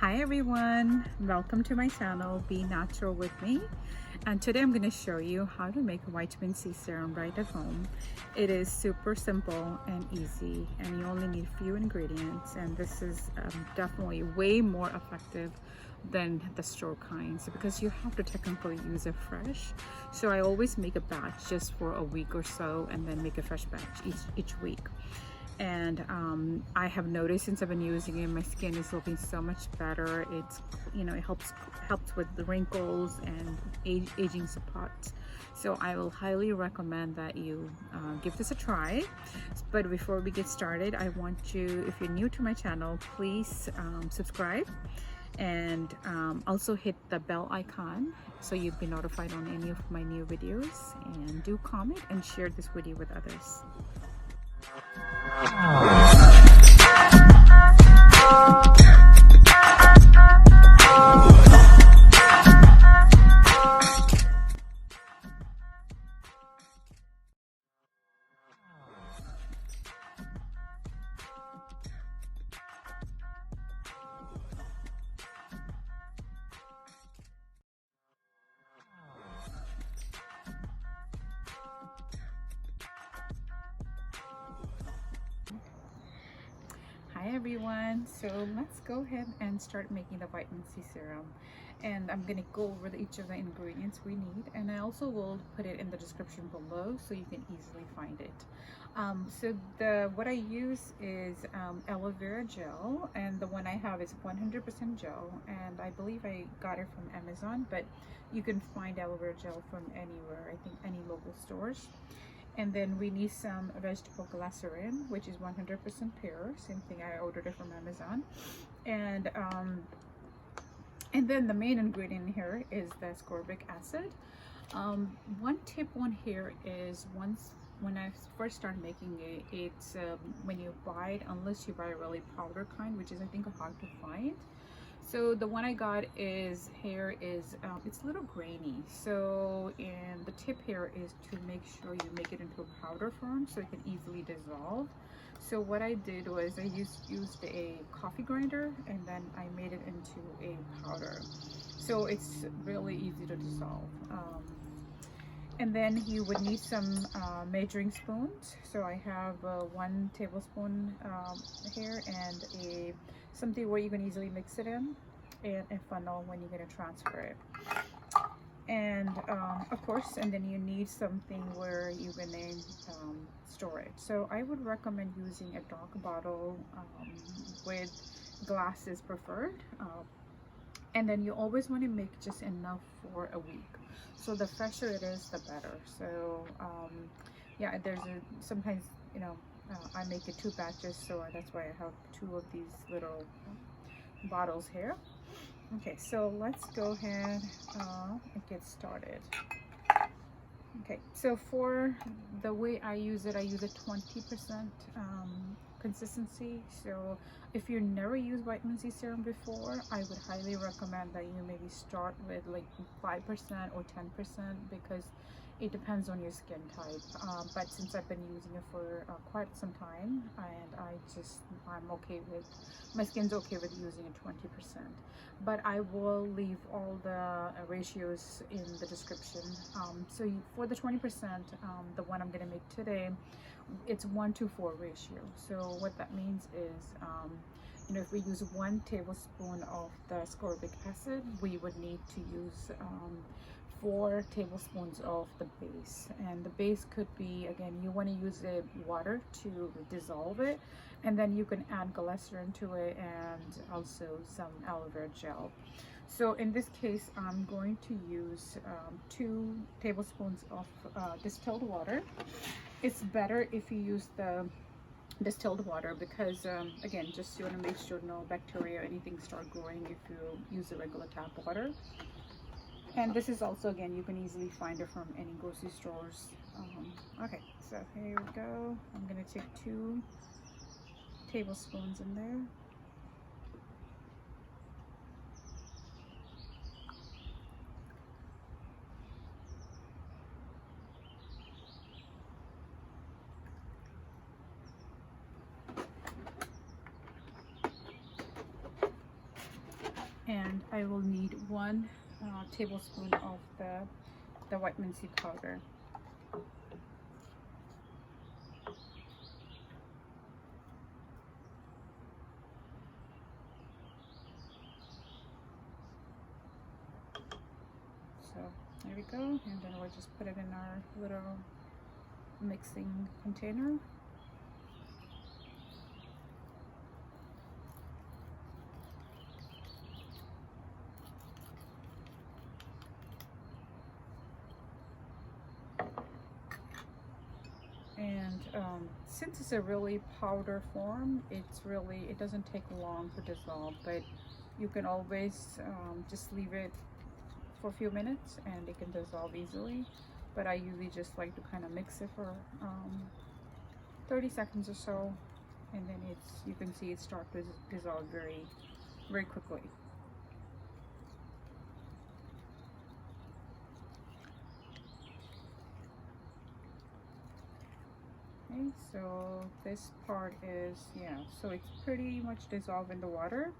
Hi everyone, welcome to my channel Be Natural with me, and today I'm going to show you how to make a vitamin C serum right at home. It is super simple and easy, and you only need a few ingredients, and this is definitely way more effective than the store kinds because you have to technically use it fresh. So I always make a batch just for a week or so and then make a fresh batch each week. And I have noticed since I've been using it, my skin is looking so much better. It's, it helps with the wrinkles and aging spots. So I will highly recommend that you give this a try. But before we get started, I want you, if you're new to my channel, please subscribe and also hit the bell icon so you'll be notified on any of my new videos, and do comment and share this video with others. Hi everyone, so let's go ahead and start making the vitamin C serum, and I'm gonna go over each of the ingredients we need, and I also will put it in the description below so you can easily find it. What I use is aloe vera gel, and the one I have is 100% gel, and I believe I got it from Amazon, but you can find aloe vera gel from anywhere, I think any local stores. And then we need some vegetable glycerin, which is 100% pure. Same thing, I ordered it from Amazon. And then the main ingredient here is the ascorbic acid. One tip on here is when I first started making it, it's when you buy it, unless you buy a really powder kind, which is I think hard to find. So the one I got is it's a little grainy. So, and the tip here is to make sure you make it into a powder form so it can easily dissolve. So what I did was I used a coffee grinder, and then I made it into a powder. So it's really easy to dissolve. And then you would need some measuring spoons. So I have 1 tablespoon here, and something where you can easily mix it in, and a funnel when you're going to transfer it. And of course, and then you need something where you're going to store it. So I would recommend using a dark bottle with glass is preferred. And then you always want to make just enough for a week. So the fresher it is, the better. So yeah, sometimes I make it 2 batches, so that's why I have 2 of these little bottles here. Okay, so let's go ahead and get started. Okay, so for the way I use it, I use a 20% consistency. So if you've never used vitamin C serum before, I would highly recommend that you maybe start with like 5% or 10%, because it depends on your skin type. But since I've been using it for quite some time, and I'm okay with, my skin's okay with using it 20%. But I will leave all the ratios in the description. For the 20%, the one I'm gonna make today, it's 1:4 ratio. So what that means is, if we use 1 tablespoon of the ascorbic acid, we would need to use 4 tablespoons of the base. And the base could be, again, you want to use the water to dissolve it, and then you can add glycerin to it and also some aloe vera gel. So in this case, I'm going to use 2 tablespoons of distilled water. It's better if you use the distilled water because again, just you want to make sure no bacteria or anything start growing if you use the regular tap water. And this is also, again, you can easily find it from any grocery stores. Okay, so here we go. I'm gonna take 2 tablespoons in there. And I will need 1 tablespoon of the vitamin C powder. So there we go, and then we'll just put it in our little mixing container. And since it's a really powder form, it doesn't take long to dissolve, but you can always just leave it for a few minutes and it can dissolve easily. But I usually just like to kind of mix it for 30 seconds or so, and then you can see it start to dissolve very quickly. Okay, so this part is, yeah, so it's pretty much dissolved in the water.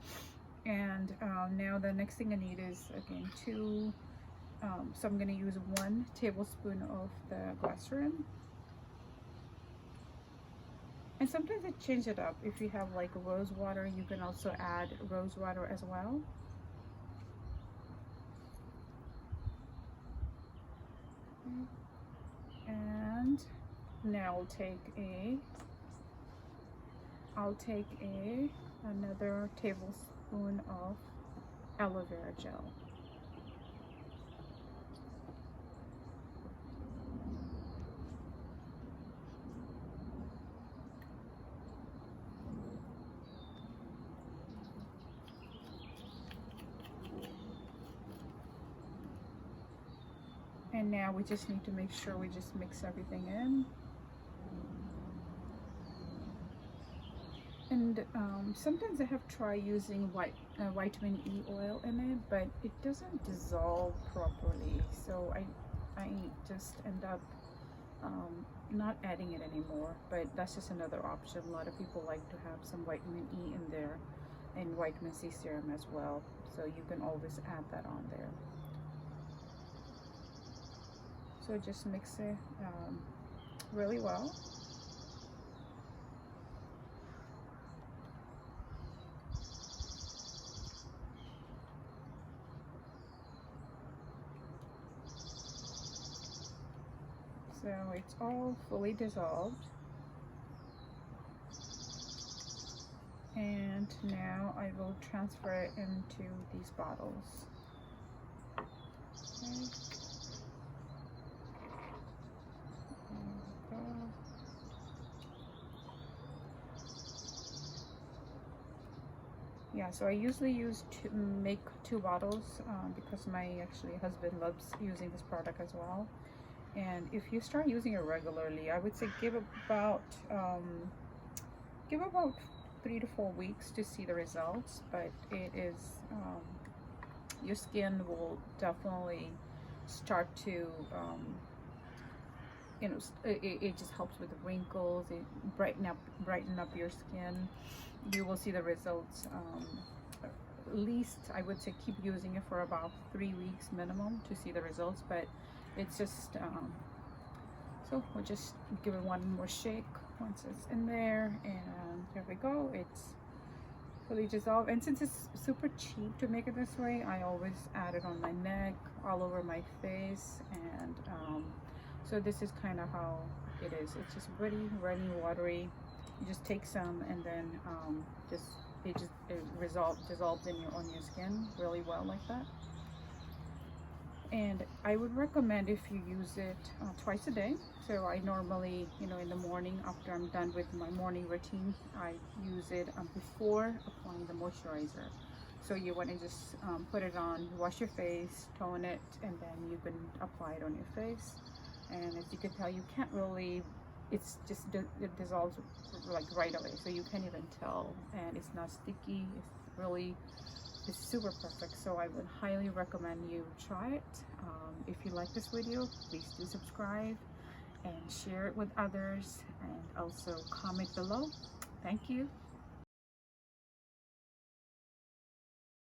And now the next thing I need is, again, so I'm going to use 1 tablespoon of the glycerin. And sometimes I change it up. If you have like rose water, you can also add rose water as well. And now I'll take another tablespoon of aloe vera gel. And now we just need to make sure we just mix everything in. And sometimes I have tried using vitamin E oil in it, but it doesn't dissolve properly. So I just end up not adding it anymore. But that's just another option. A lot of people like to have some vitamin E in there, and vitamin C serum as well. So you can always add that on there. So just mix it really well. So it's all fully dissolved. And now I will transfer it into these bottles. Okay. Yeah, so I usually make 2 bottles because my husband loves using this product as well. And if you start using it regularly, I would say give about 3 to 4 weeks to see the results. But it is your skin will definitely start to it just helps with the wrinkles. It brighten up your skin. You will see the results. At least I would say keep using it for about 3 weeks minimum to see the results. But it's just so we'll just give it one more shake once it's in there, and there we go. It's fully dissolved. And since it's super cheap to make it this way, I always add it on my neck, all over my face, and so this is kind of how it is. It's just really runny, watery. You just take some, and then it dissolves on your skin really well like that. And I would recommend if you use it twice a day. So I normally, in the morning after I'm done with my morning routine, I use it before applying the moisturizer. So you want to just put it on, wash your face, tone it, and then you can apply it on your face. And as you can tell, you can't really, it dissolves like right away. So you can't even tell, and it's not sticky. It's super perfect. So I would highly recommend you try it. If you like this video, please do subscribe and share it with others, and also comment below. Thank you.